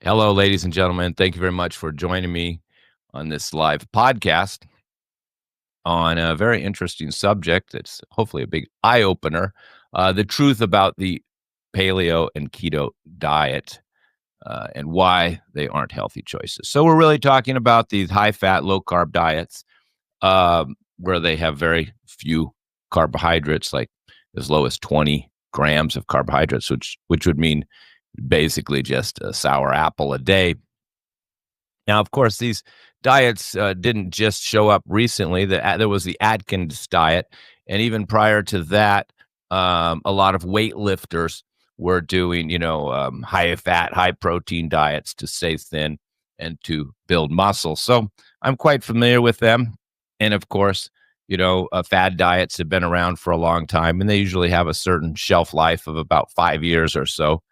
Hello, ladies and gentlemen. Thank you very much for joining me on this live podcast on a very interesting subject. It's hopefully a big eye opener. The truth about the paleo and keto diet and why they aren't healthy choices. So, we're really talking about these high fat, low carb diets where they have very few carbohydrates, like as low as 20 grams of carbohydrates, which would mean basically just a sour apple a day. Now, of course, these diets didn't just show up recently. There was the Atkins diet, and even prior to that, a lot of weightlifters were doing, high fat, high protein diets to stay thin and to build muscle. So I'm quite familiar with them. And of course, fad diets have been around for a long time, and they usually have a certain shelf life of about 5 years or so.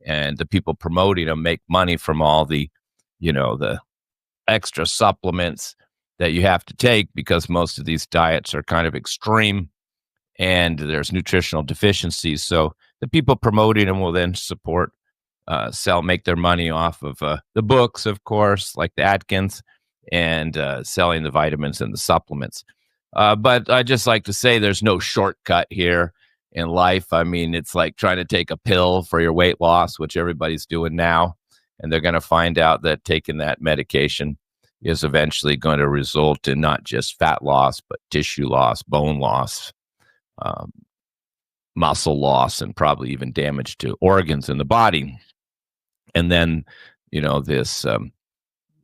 And the people promoting them make money from all the extra supplements that you have to take because most of these diets are kind of extreme and there's nutritional deficiencies. So the people promoting them will then make their money off of the books, of course, like the Atkins, and selling the vitamins and the supplements. But I just like to say there's no shortcut here in life. I mean, it's like trying to take a pill for your weight loss, which everybody's doing now. And they're going to find out that taking that medication is eventually going to result in not just fat loss, but tissue loss, bone loss, um, muscle loss, and probably even damage to organs in the body. And then, this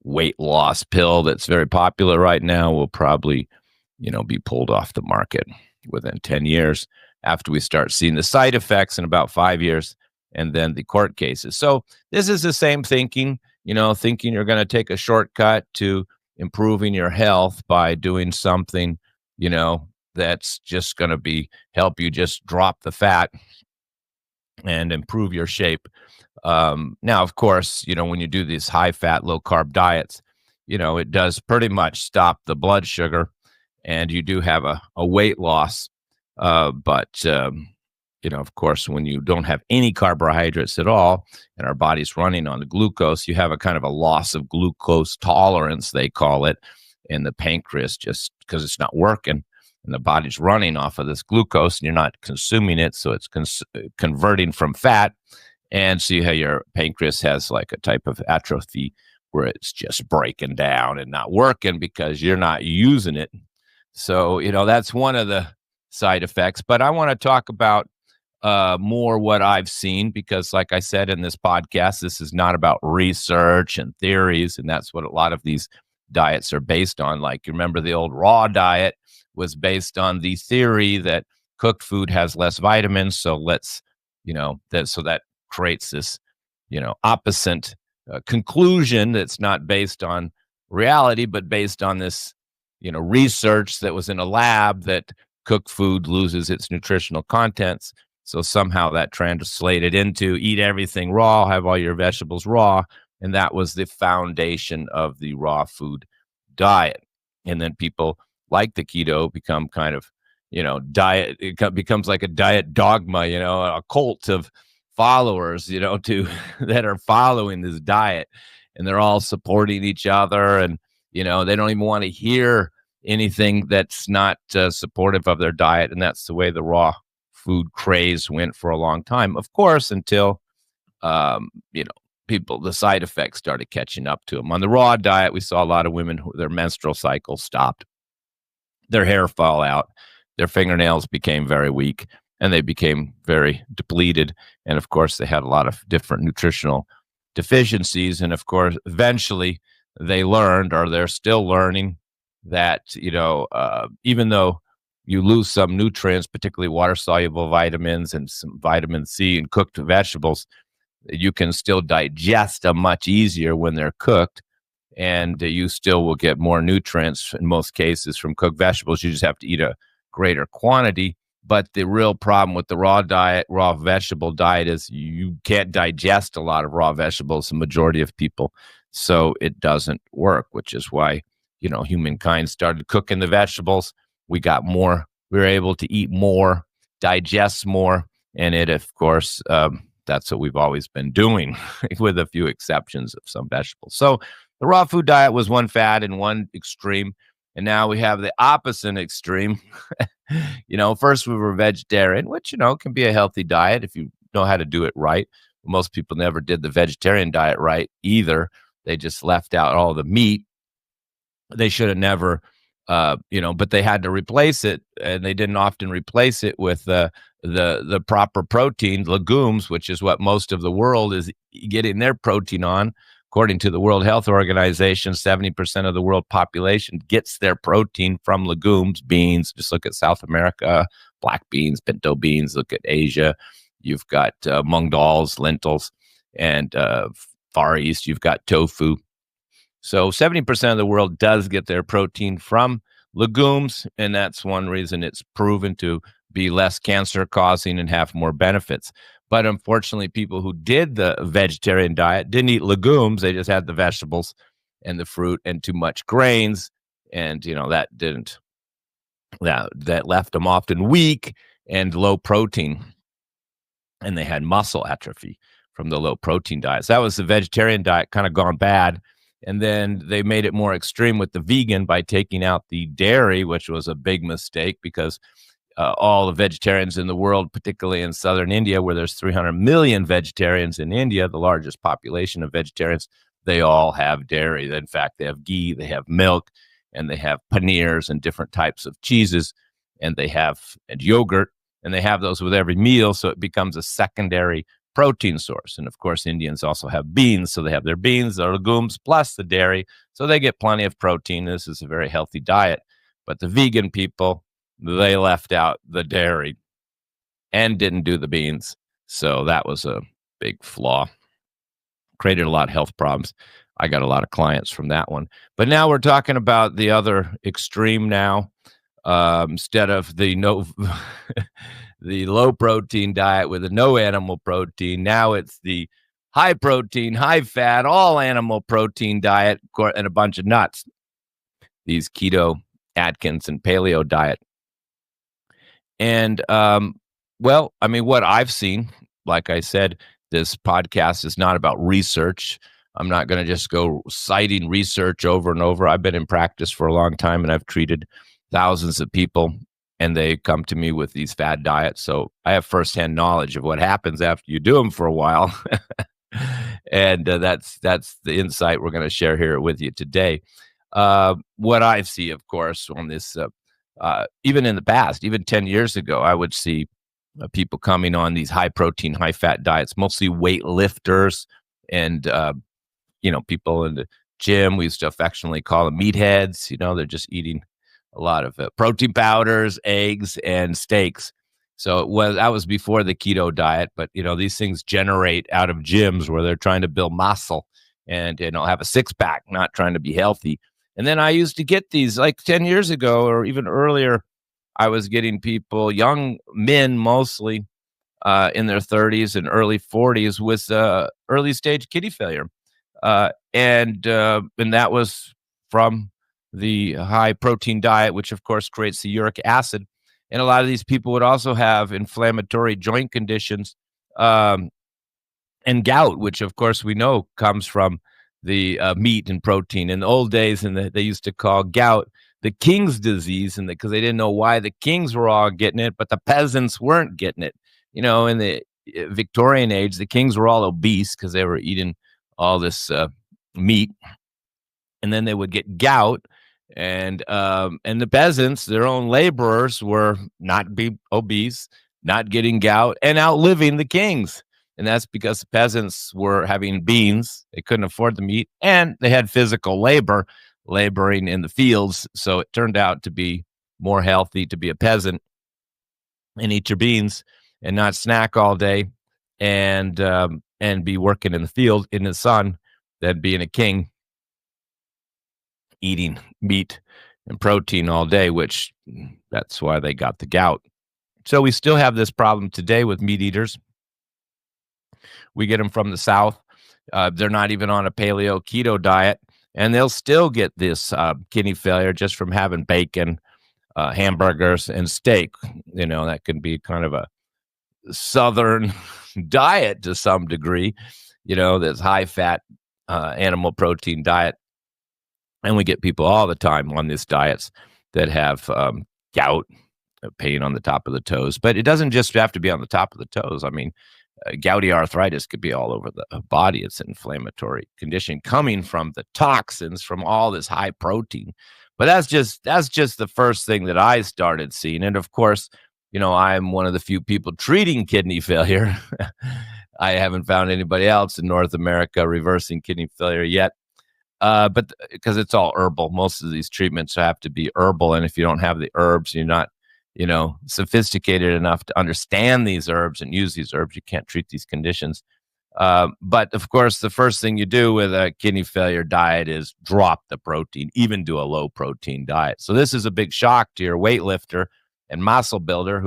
weight loss pill that's very popular right now will probably, be pulled off the market within 10 years after we start seeing the side effects in about 5 years. And then the court cases. So this is the same thinking, thinking you're going to take a shortcut to improving your health by doing something, that's just going to help you just drop the fat and improve your shape. Now, of course, when you do these high fat, low carb diets, it does pretty much stop the blood sugar and you do have a weight loss. But of course, when you don't have any carbohydrates at all and our body's running on the glucose, you have a kind of a loss of glucose tolerance, they call it, in the pancreas, just because it's not working and the body's running off of this glucose and you're not consuming it. So it's converting from fat. And so your pancreas has like a type of atrophy where it's just breaking down and not working because you're not using it. So, that's one of the side effects. But I want to talk about more what I've seen, because like I said in this podcast, this is not about research and theories, and that's what a lot of these diets are based on. Like, you remember the old raw diet was based on the theory that cooked food has less vitamins, so that creates this opposite conclusion that's not based on reality but based on this research that was in a lab that cooked food loses its nutritional contents. So somehow that translated into eat everything raw, have all your vegetables raw. And that was the foundation of the raw food diet. And then people like the keto become kind of, diet. Becomes like a diet dogma, a cult of followers, that are following this diet. And they're all supporting each other. And, they don't even want to hear anything that's not supportive of their diet. And that's the way the raw food craze went for a long time, of course, until the side effects started catching up to them. On the raw diet, we saw a lot of women their menstrual cycle stopped, their hair fell out, their fingernails became very weak, and they became very depleted. And of course, they had a lot of different nutritional deficiencies. And of course, eventually they learned, or they're still learning, that even though you lose some nutrients, particularly water-soluble vitamins and some vitamin C in cooked vegetables, you can still digest them much easier when they're cooked, and you still will get more nutrients in most cases from cooked vegetables. You just have to eat a greater quantity. But the real problem with the raw vegetable diet, is you can't digest a lot of raw vegetables, the majority of people, so it doesn't work, which is why, humankind started cooking the vegetables. We were able to eat more, digest more, and it, of course, that's what we've always been doing, with a few exceptions of some vegetables. So the raw food diet was one fad and one extreme, and now we have the opposite extreme. First we were vegetarian, which can be a healthy diet if you know how to do it right. Most people never did the vegetarian diet right either. They just left out all the meat. They should have never, but they had to replace it, and they didn't often replace it with the proper protein, legumes, which is what most of the world is getting their protein on. According to the World Health Organization, 70% of the world population gets their protein from legumes, beans. Just look at South America, black beans, pinto beans. Look at Asia. You've got mung dals, lentils, and Far East, you've got tofu. So 70% of the world does get their protein from legumes, and that's one reason it's proven to be less cancer-causing and have more benefits. But unfortunately, people who did the vegetarian diet didn't eat legumes. They just had the vegetables and the fruit and too much grains, and that left them often weak and low protein, and they had muscle atrophy from the low protein diet. So that was the vegetarian diet kind of gone bad. And then they made it more extreme with the vegan by taking out the dairy, which was a big mistake because all the vegetarians in the world, particularly in southern India, where there's 300 million vegetarians in India, the largest population of vegetarians, they all have dairy. In fact, they have ghee, they have milk, and they have paneers and different types of cheeses, and they have yogurt, and they have those with every meal, so it becomes a secondary protein source. And of course, Indians also have beans, so they have their beans, their legumes, plus the dairy, so they get plenty of protein. This is a very healthy diet. But the vegan people, they left out the dairy and didn't do the beans, so that was a big flaw. Created a lot of health problems. I got a lot of clients from that one. But now we're talking about the other extreme now. Instead of the the low protein diet with no animal protein, now it's the high protein, high fat, all animal protein diet and a bunch of nuts. These keto, Atkins, and paleo diet. And what I've seen, like I said, this podcast is not about research. I'm not going to just go citing research over and over. I've been in practice for a long time, and I've treated thousands of people, and they come to me with these fad diets. So I have firsthand knowledge of what happens after you do them for a while. And that's the insight we're going to share here with you today. What I see, of course, on this, even in the past, even 10 years ago, I would see people coming on these high protein, high fat diets, mostly weightlifters and, people in the gym. We used to affectionately call them meatheads. They're just eating a lot of protein powders, eggs, and steaks. So that was before the keto diet, but these things generate out of gyms where they're trying to build muscle and have a six pack, not trying to be healthy. And then I used to get these like 10 years ago or even earlier. I was getting people, young men mostly, in their 30s and early 40s with early stage kidney failure, and that was from the high protein diet, which of course creates the uric acid. And a lot of these people would also have inflammatory joint conditions, and gout, which of course we know comes from the meat and protein. In the old days, they used to call gout the king's disease, and because they didn't know why the kings were all getting it, but the peasants weren't getting it. In the Victorian age, the kings were all obese because they were eating all this meat, and then they would get gout. And the peasants, their own laborers, were not be obese, not getting gout, and outliving the kings. And that's because the peasants were having beans. They couldn't afford the meat, and they had physical labor, laboring in the fields. So it turned out to be more healthy to be a peasant and eat your beans and not snack all day and be working in the field in the sun than being a king eating meat and protein all day, which that's why they got the gout. So we still have this problem today with meat eaters. We get them from the South. They're not even on a paleo keto diet, and they'll still get this kidney failure just from having bacon, hamburgers, and steak. That can be kind of a Southern diet to some degree, this high fat animal protein diet. And we get people all the time on these diets that have gout, pain on the top of the toes. But it doesn't just have to be on the top of the toes. I mean, gouty arthritis could be all over the body. It's an inflammatory condition coming from the toxins from all this high protein. But that's just the first thing that I started seeing. And of course, I'm one of the few people treating kidney failure. I haven't found anybody else in North America reversing kidney failure yet. But because it's all herbal, most of these treatments have to be herbal. And if you don't have the herbs, you're not, sophisticated enough to understand these herbs and use these herbs, you can't treat these conditions. But of course, the first thing you do with a kidney failure diet is drop the protein, even do a low protein diet. So this is a big shock to your weightlifter and muscle builder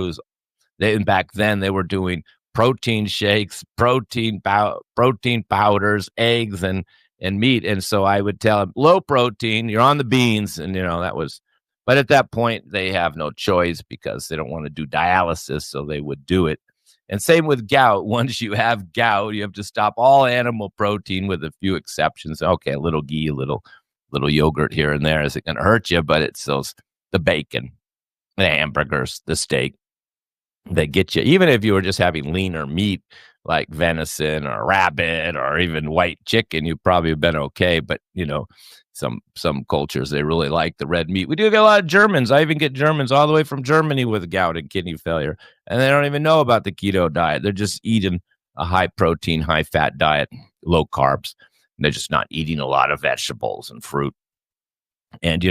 back then they were doing protein shakes, protein powders, eggs, and meat. And so I would tell them low protein, you're on the beans. And, but at that point, they have no choice because they don't want to do dialysis. So they would do it. And same with gout. Once you have gout, you have to stop all animal protein with a few exceptions. Okay, a little ghee, a little yogurt here and there isn't going to hurt you, but it's the bacon, the hamburgers, the steak. They get you, even if you were just having leaner meat like venison or rabbit or even white chicken, you probably have been okay. But some cultures, they really like the red meat. We do get a lot of Germans. I even get Germans all the way from Germany with gout and kidney failure, and they don't even know about the keto diet. They're just eating a high protein, high fat diet, low carbs. And they're just not eating a lot of vegetables and fruit. And,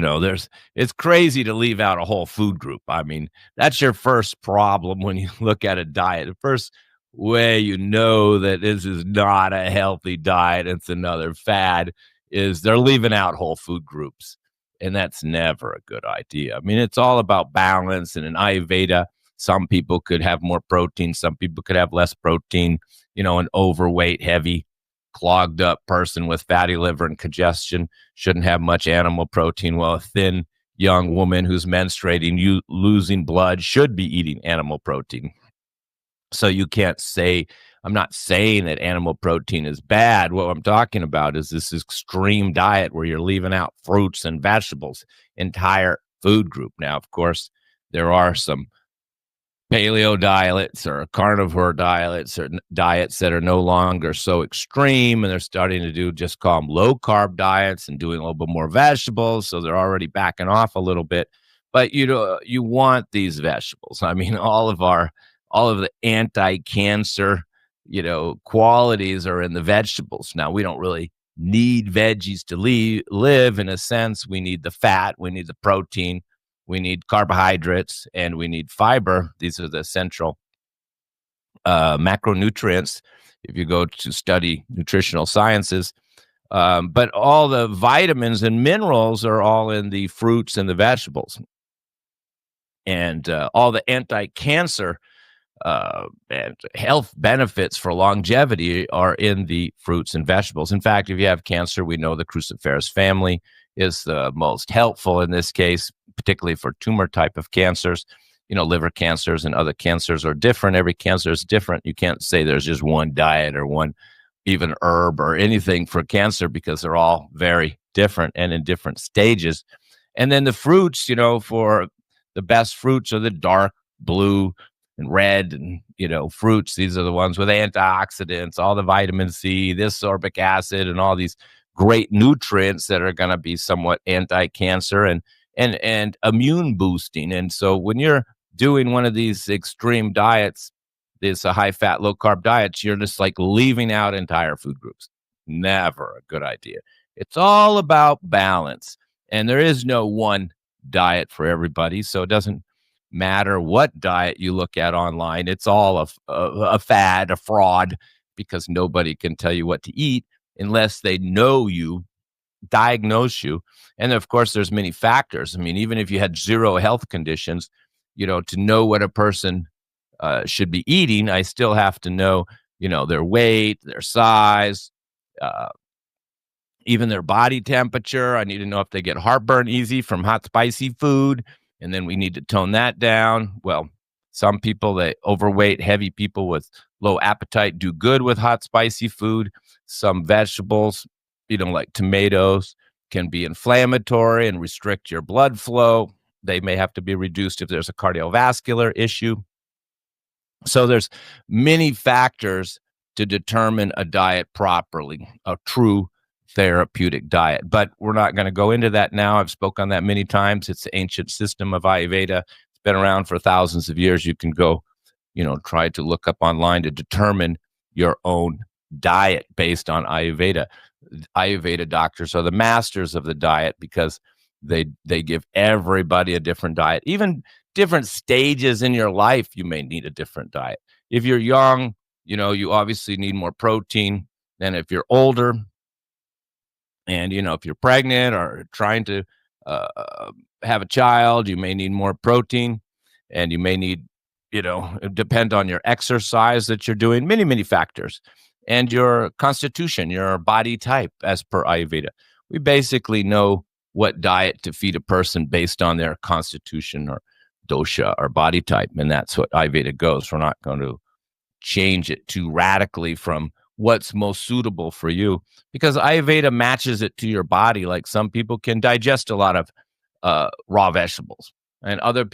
it's crazy to leave out a whole food group. I mean, that's your first problem when you look at a diet. The first way that this is not a healthy diet, it's another fad, is they're leaving out whole food groups. And that's never a good idea. I mean, it's all about balance. And in Ayurveda, some people could have more protein, some people could have less protein. An overweight, heavy, clogged up person with fatty liver and congestion shouldn't have much animal protein, while a thin young woman who's menstruating, losing blood, should be eating animal protein. So you can't say, I'm not saying that animal protein is bad. What I'm talking about is this extreme diet where you're leaving out fruits and vegetables, entire food group. Now, of course, there are some paleo diets or carnivore diets or diets that are no longer so extreme, and they're starting to call them low carb diets and doing a little bit more vegetables. So they're already backing off a little bit, but you want these vegetables. I mean, all of the anti-cancer, qualities are in the vegetables. Now, we don't really need veggies to live in a sense. We need the fat, we need the protein, we need carbohydrates, and we need fiber. These are the essential macronutrients if you go to study nutritional sciences. But all the vitamins and minerals are all in the fruits and the vegetables. And all the anti-cancer and health benefits for longevity are in the fruits and vegetables. In fact, if you have cancer, we know the cruciferous family is the most helpful in this case, particularly for tumor type of cancers. Liver cancers and other cancers are different. Every cancer is different. You can't say there's just one diet or one even herb or anything for cancer, because they're all very different and in different stages. And then the fruits, for the best fruits are the dark blue and red and, fruits. These are the ones with antioxidants, all the vitamin C, this ascorbic acid, and all these great nutrients that are going to be somewhat anti-cancer and immune boosting. And so when you're doing one of these extreme diets, this high fat, low carb diets, you're just like leaving out entire food groups. Never a good idea. It's all about balance. And there is no one diet for everybody. So it doesn't matter what diet you look at online. It's all a fad, a fraud, because nobody can tell you what to eat unless they know you, diagnose you. And of course, there's many factors. I mean, even if you had zero health conditions, to know what a person should be eating, I still have to know, their weight, their size, even their body temperature. I need to know if they get heartburn easy from hot, spicy food. And then we need to tone that down. Well, Some people that overweight, heavy people with low appetite do good with hot, spicy food. Some vegetables, like tomatoes, can be inflammatory and restrict your blood flow. They may have to be reduced if there's a cardiovascular issue. So there's many factors to determine a diet properly, a true therapeutic diet. But we're not going to go into that now. I've spoken on that many times. It's the ancient system of Ayurveda. It's been around for thousands of years. You can go, try to look up online to determine your own diet based on Ayurveda. Ayurveda doctors are the masters of the diet because they give everybody a different diet. Even different stages in your life, you may need a different diet. If you're young, you obviously need more protein than if you're older. And, if you're pregnant or trying to have a child, you may need more protein, and you may need, depend on your exercise that you're doing, many, many factors, and your constitution, your body type, as per Ayurveda. We basically know what diet to feed a person based on their constitution or dosha or body type. And that's what Ayurveda goes. We're not going to change it too radically from what's most suitable for you, because Ayurveda matches it to your body. Like some people can digest a lot of raw vegetables, and other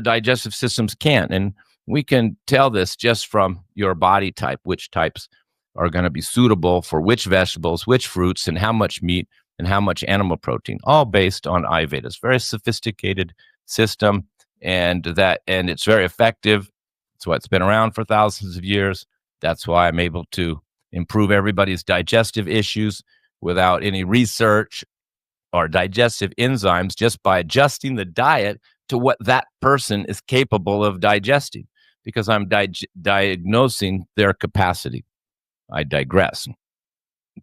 digestive systems can't. And we can tell this just from your body type, which types are going to be suitable for which vegetables, which fruits, and how much meat and how much animal protein, all based on Ayurveda. It's a very sophisticated system, and it's very effective. That's why it's been around for thousands of years. That's why I'm able to improve everybody's digestive issues without any research or digestive enzymes, just by adjusting the diet to what that person is capable of digesting, because I'm diagnosing their capacity. I digress.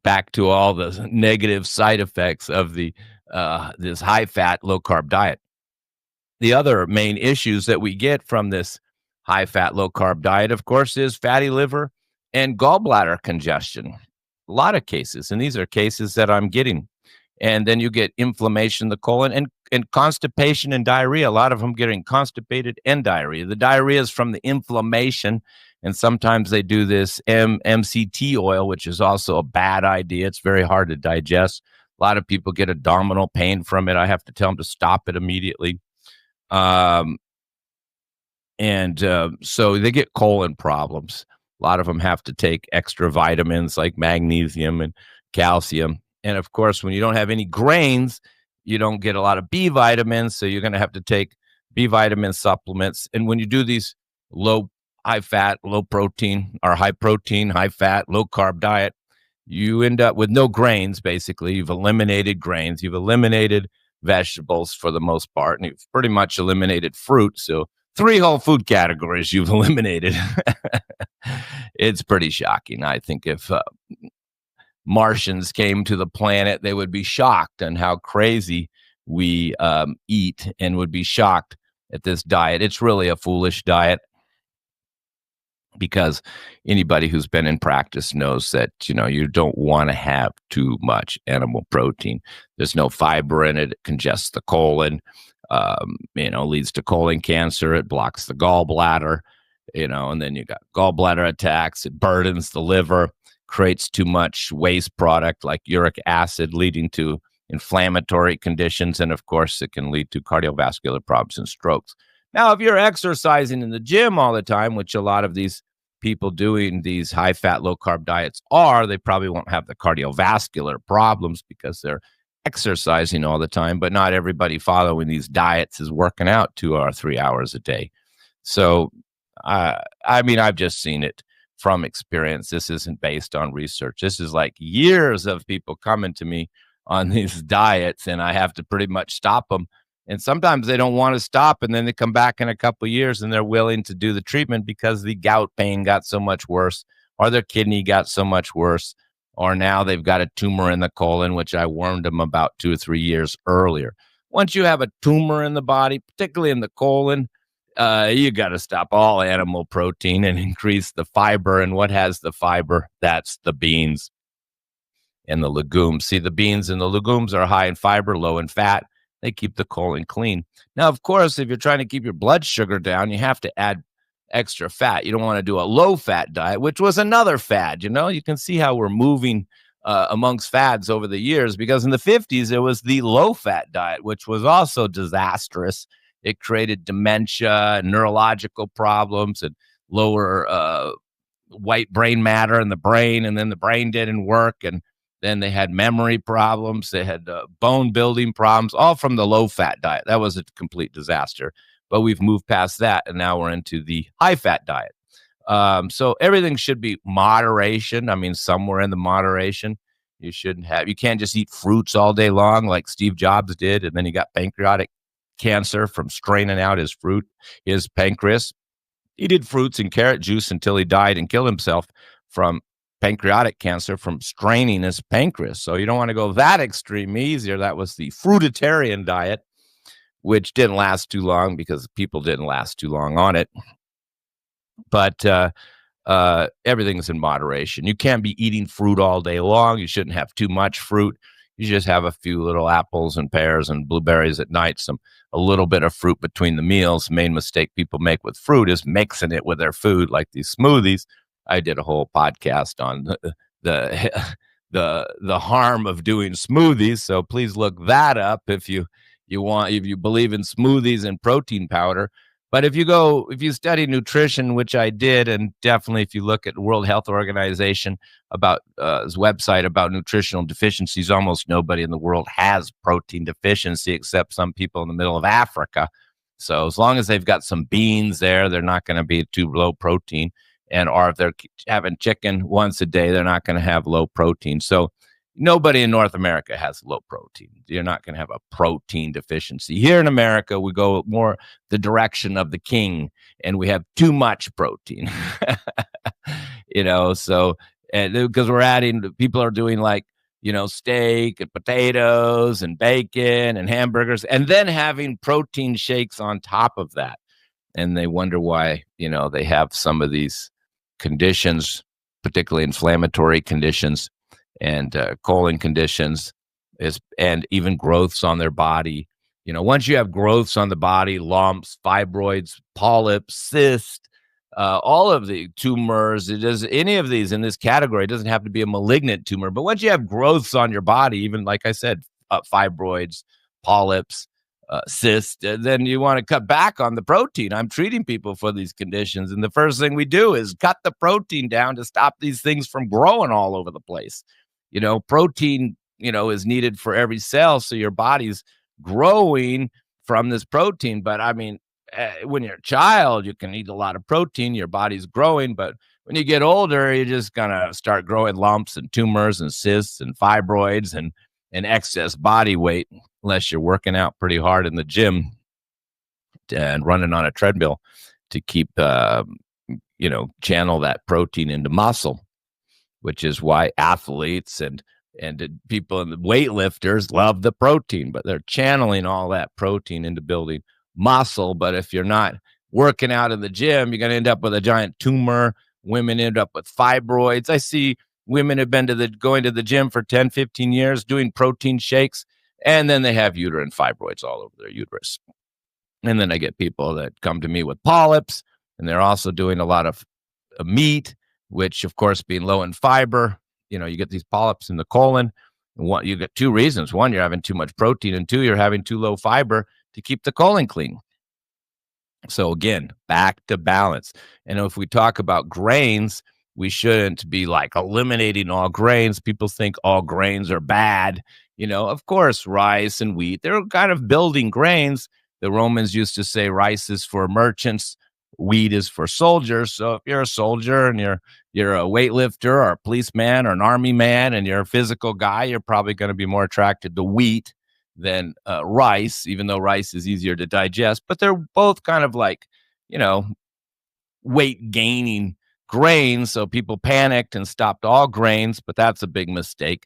Back to all the negative side effects of this high-fat, low-carb diet. The other main issues that we get from this high-fat, low-carb diet, of course, is fatty liver and gallbladder congestion. A lot of cases, and these are cases that I'm getting. And then you get inflammation in the colon and constipation and diarrhea. A lot of them getting constipated and diarrhea. The diarrhea is from the inflammation, and sometimes they do this MCT oil, which is also a bad idea. It's very hard to digest. A lot of people get abdominal pain from it. I have to tell them to stop it immediately. So they get colon problems. A lot of them have to take extra vitamins like magnesium and calcium. And of course, when you don't have any grains, you don't get a lot of B vitamins. So you're going to have to take B vitamin supplements. And when you do these high fat, low protein, or high protein, high fat, low carb diet, you end up with no grains. Basically, you've eliminated grains. You've eliminated vegetables for the most part, and you've pretty much eliminated fruit. So 3 whole food categories you've eliminated. It's pretty shocking. I think if Martians came to the planet, they would be shocked on how crazy we eat, and would be shocked at this diet. It's really a foolish diet, because anybody who's been in practice knows that, you don't want to have too much animal protein. There's no fiber in it. It congests the colon, leads to colon cancer. It blocks the gallbladder, and then you got gallbladder attacks. It burdens the liver, creates too much waste product like uric acid, leading to inflammatory conditions. And of course, it can lead to cardiovascular problems and strokes. Now, if you're exercising in the gym all the time, which a lot of these people doing these high-fat, low-carb diets they probably won't have the cardiovascular problems because they're exercising all the time. But not everybody following these diets is working out 2 or 3 hours a day. So, I've just seen it from experience. This isn't based on research. This is like years of people coming to me on these diets, and I have to pretty much stop them. And sometimes they don't want to stop, and then they come back in a couple of years and they're willing to do the treatment because the gout pain got so much worse, or their kidney got so much worse, or now they've got a tumor in the colon, which I warned them about 2 or 3 years earlier. Once you have a tumor in the body, particularly in the colon, you got to stop all animal protein and increase the fiber. And what has the fiber? That's the beans and the legumes. See, the beans and the legumes are high in fiber, low in fat. They keep the colon clean. Now, of course, if you're trying to keep your blood sugar down, you have to add extra fat. You don't want to do a low fat diet, which was another fad. You can see how we're moving amongst fads over the years, because in the 50s, it was the low fat diet, which was also disastrous. It created dementia, neurological problems, and lower white brain matter in the brain, and then the brain didn't work, and then they had memory problems, they had bone building problems, all from the low fat diet. That was a complete disaster, but we've moved past that, and now we're into the high fat diet. So everything should be moderation. I mean, somewhere in the moderation. You can't just eat fruits all day long like Steve Jobs did, and then he got pancreatic cancer from straining out his pancreas. He did fruits and carrot juice until he died and killed himself from pancreatic cancer from straining his pancreas. So you don't want to go that extreme easier. That was the fruitarian diet, which didn't last too long because people didn't last too long on it. But everything's in moderation. You can't be eating fruit all day long. You shouldn't have too much fruit. You just have a few little apples and pears and blueberries at night, a little bit of fruit between the meals. The main mistake people make with fruit is mixing it with their food, like these smoothies. I did a whole podcast on the harm of doing smoothies. So please look that up if you believe in smoothies and protein powder. But if you study nutrition, which I did, and definitely if you look at the World Health Organization about his website about nutritional deficiencies, almost nobody in the world has protein deficiency except some people in the middle of Africa. So as long as they've got some beans there, they're not going to be too low protein. Or if they're having chicken once a day, they're not going to have low protein. So nobody in North America has low protein. You're not going to have a protein deficiency. Here in America, we go more the direction of the king, and we have too much protein. So because people are doing like, steak and potatoes and bacon and hamburgers, and then having protein shakes on top of that. And they wonder why, they have some of these conditions, particularly inflammatory conditions and colon conditions, and even growths on their body. Once you have growths on the body, lumps, fibroids, polyps, cysts, all of the tumors, any of these in this category, it doesn't have to be a malignant tumor. But once you have growths on your body, even like I said, fibroids, polyps, cysts, then you want to cut back on the protein. I'm treating people for these conditions, and the first thing we do is cut the protein down to stop these things from growing all over the place. Protein, is needed for every cell, so your body's growing from this protein. But I mean, when you're a child, you can eat a lot of protein, your body's growing, but when you get older, you're just gonna start growing lumps and tumors and cysts and fibroids and excess body weight, unless you're working out pretty hard in the gym and running on a treadmill to keep channel that protein into muscle, which is why athletes and people and the weightlifters love the protein, but they're channeling all that protein into building muscle. But if you're not working out in the gym, you're going to end up with a giant tumor. Women end up with fibroids. I see women have been going to the gym for 10, 15 years doing protein shakes, and then they have uterine fibroids all over their uterus. And then I get people that come to me with polyps, and they're also doing a lot of meat, which of course being low in fiber, you get these polyps in the colon. You get two reasons. One, you're having too much protein, and two, you're having too low fiber to keep the colon clean. So again, back to balance. And if we talk about grains, we shouldn't be like eliminating all grains. People think all grains are bad. Of course, rice and wheat, they're kind of building grains. The Romans used to say rice is for merchants, wheat is for soldiers. So if you're a soldier and you're a weightlifter or a policeman or an army man and you're a physical guy, you're probably going to be more attracted to wheat than rice, even though rice is easier to digest. But they're both kind of like, weight gaining grains. So people panicked and stopped all grains, but that's a big mistake.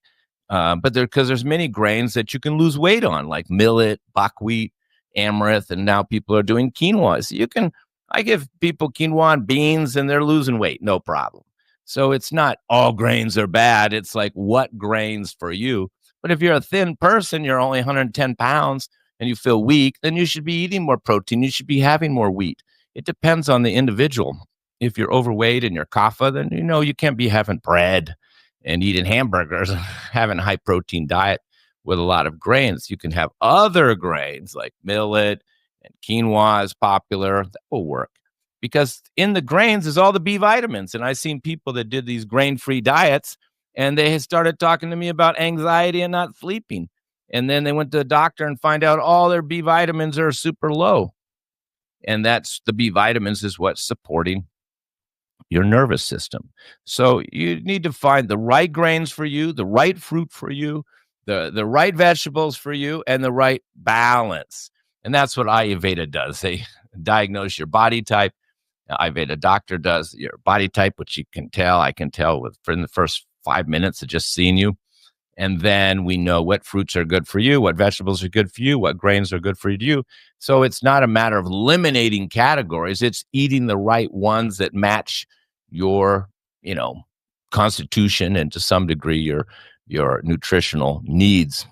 But because there's many grains that you can lose weight on, like millet, buckwheat, amaranth, and now people are doing quinoa. So I give people quinoa and beans and they're losing weight, no problem. So it's not all grains are bad. It's like what grains for you. But if you're a thin person, you're only 110 pounds and you feel weak, then you should be eating more protein. You should be having more wheat. it depends on the individual. If you're overweight and you're kapha, then you can't be having bread and eating hamburgers and having a high protein diet with a lot of grains. You can have other grains like millet and quinoa is popular. That will work because in the grains is all the B vitamins. And I've seen people that did these grain-free diets and they started talking to me about anxiety and not sleeping. And then they went to the doctor and find out all their B vitamins are super low. And that's the B vitamins is what's supporting your nervous system. So you need to find the right grains for you, the right fruit for you, the right vegetables for you, and the right balance. And that's what Ayurveda does. They diagnose your body type. Ayurveda doctor does your body type, which you can tell. I can tell in the first 5 minutes of just seeing you. And then we know what fruits are good for you, what vegetables are good for you, what grains are good for you. So it's not a matter of eliminating categories. It's eating the right ones that match your, constitution and to some degree your nutritional needs.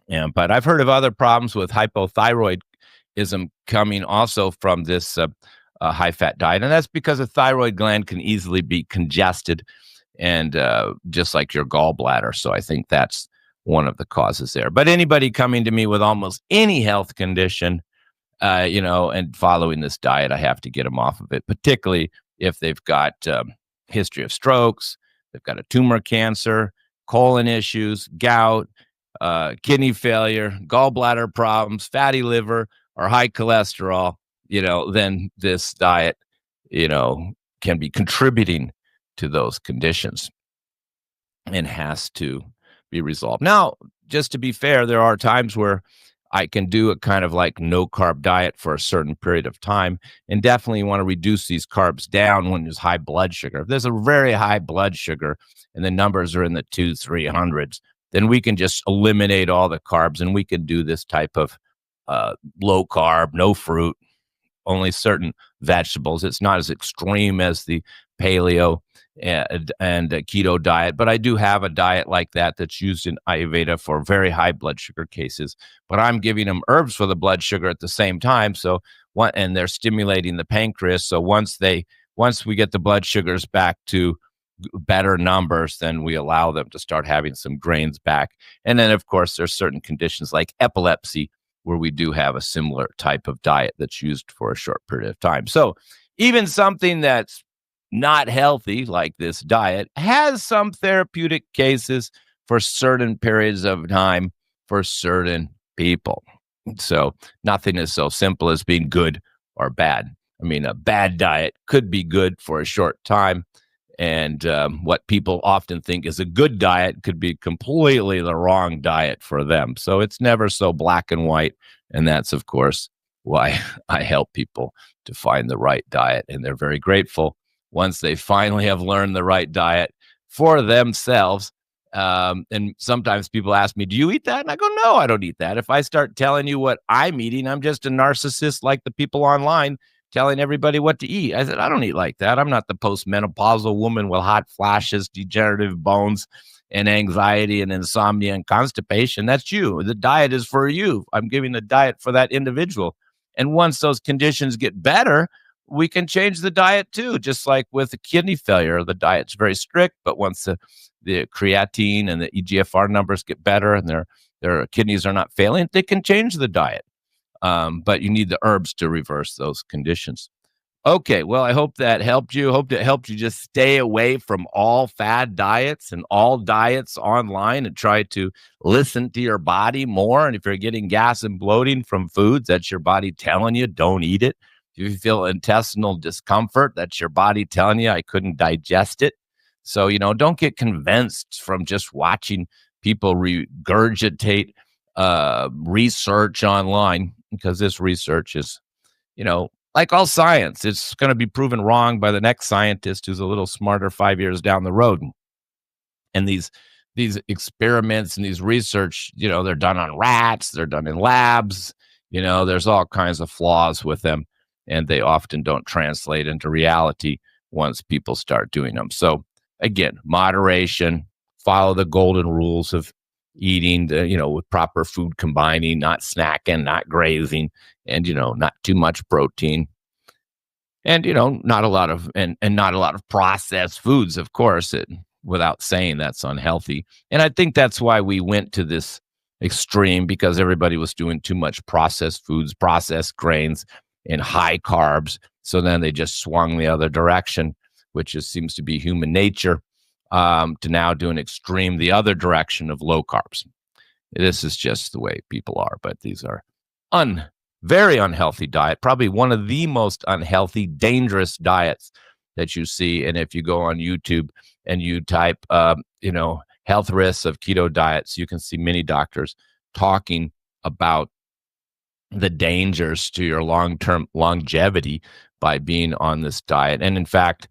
But I've heard of other problems with hypothyroidism coming also from this high-fat diet. And that's because the thyroid gland can easily be congested and just like your gallbladder. So I think that's one of the causes there. But anybody coming to me with almost any health condition, and following this diet, I have to get them off of it, particularly if they've got history of strokes, they've got a tumor cancer, colon issues, gout, kidney failure, gallbladder problems, fatty liver, or high cholesterol, then this diet, can be contributing to those conditions and has to be resolved. Now, just to be fair, there are times where I can do a kind of like no carb diet for a certain period of time and definitely want to reduce these carbs down when there's high blood sugar. If there's a very high blood sugar and the numbers are in the 200-300s, then we can just eliminate all the carbs and we can do this type of low carb, no fruit, only certain vegetables. It's not as extreme as the paleo and keto diet, but I do have a diet like that that's used in Ayurveda for very high blood sugar cases. But I'm giving them herbs for the blood sugar at the same time. So and they're stimulating the pancreas. So once we get the blood sugars back to better numbers, then we allow them to start having some grains back. And then, of course, there's certain conditions like epilepsy where we do have a similar type of diet that's used for a short period of time. So even something that's not healthy, like this diet, has some therapeutic cases for certain periods of time for certain people. So nothing is so simple as being good or bad. I mean, a bad diet could be good for a short time, and what people often think is a good diet could be completely the wrong diet for them. So it's never so black and white, and that's, of course, why I help people to find the right diet, and they're very grateful once they finally have learned the right diet for themselves. And sometimes people ask me, do you eat that? And I go, no, I don't eat that. If I start telling you what I'm eating, I'm just a narcissist like the people online telling everybody what to eat. I said, I don't eat like that. I'm not the postmenopausal woman with hot flashes, degenerative bones, and anxiety and insomnia and constipation. That's you. The diet is for you. I'm giving the diet for that individual. And once those conditions get better, we can change the diet too. Just like with the kidney failure, the diet's very strict, but once the creatine and the EGFR numbers get better and their kidneys are not failing, they can change the diet. But you need the herbs to reverse those conditions. Okay, well, I hope that helped you. Hope that helped you just stay away from all fad diets and all diets online and try to listen to your body more. And if you're getting gas and bloating from foods, that's your body telling you don't eat it. If you feel intestinal discomfort, that's your body telling you I couldn't digest it. So, don't get convinced from just watching people regurgitate research online, because this research is, like all science, it's going to be proven wrong by the next scientist who's a little smarter 5 years down the road. And these experiments and these research, they're done on rats, they're done in labs, there's all kinds of flaws with them, and they often don't translate into reality once people start doing them. So again, moderation, follow the golden rules of eating, with proper food combining, not snacking, not grazing, and, not too much protein. And, not a lot of and not a lot of processed foods, of course, without saying that's unhealthy. And I think that's why we went to this extreme, because everybody was doing too much processed foods, processed grains, and high carbs. So then they just swung the other direction, which just seems to be human nature, to now do an extreme the other direction of low carbs. This is just the way people are, but these are un very unhealthy diet, probably one of the most unhealthy, dangerous diets that you see. And if you go on YouTube and you type, health risks of keto diets, you can see many doctors talking about the dangers to your long-term longevity by being on this diet. And in fact,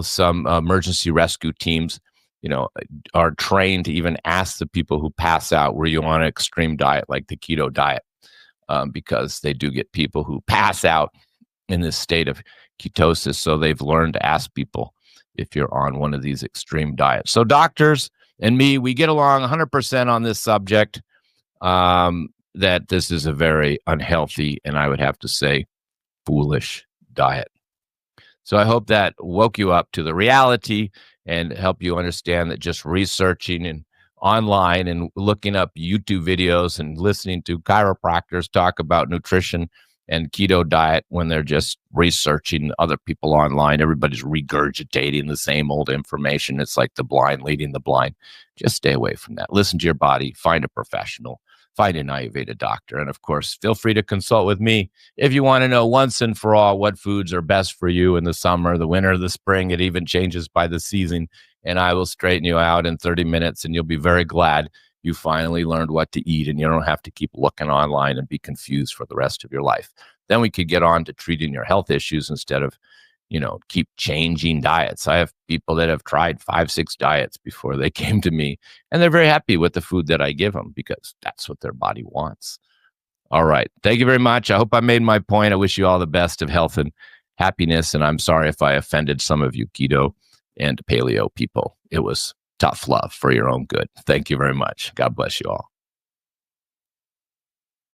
some emergency rescue teams, are trained to even ask the people who pass out, were you on an extreme diet like the keto diet? Because they do get people who pass out in this state of ketosis. So they've learned to ask people if you're on one of these extreme diets. So doctors and me, we get along 100% on this subject, that this is a very unhealthy, and I would have to say, foolish diet. So I hope that woke you up to the reality and help you understand that just researching and online and looking up YouTube videos and listening to chiropractors talk about nutrition and keto diet, when they're just researching other people online, everybody's regurgitating the same old information. It's like the blind leading the blind. Just stay away from that. Listen to your body, find a professional, find an Ayurveda doctor. And of course, feel free to consult with me if you want to know once and for all what foods are best for you in the summer, the winter, the spring. It even changes by the season. And I will straighten you out in 30 minutes, and you'll be very glad you finally learned what to eat, and you don't have to keep looking online and be confused for the rest of your life. Then we could get on to treating your health issues instead of, keep changing diets. I have people that have tried 5, 6 diets before they came to me, and they're very happy with the food that I give them because that's what their body wants. All right. Thank you very much. I hope I made my point. I wish you all the best of health and happiness. And I'm sorry if I offended some of you keto and paleo people. It was tough love for your own good. Thank you very much. God bless you all.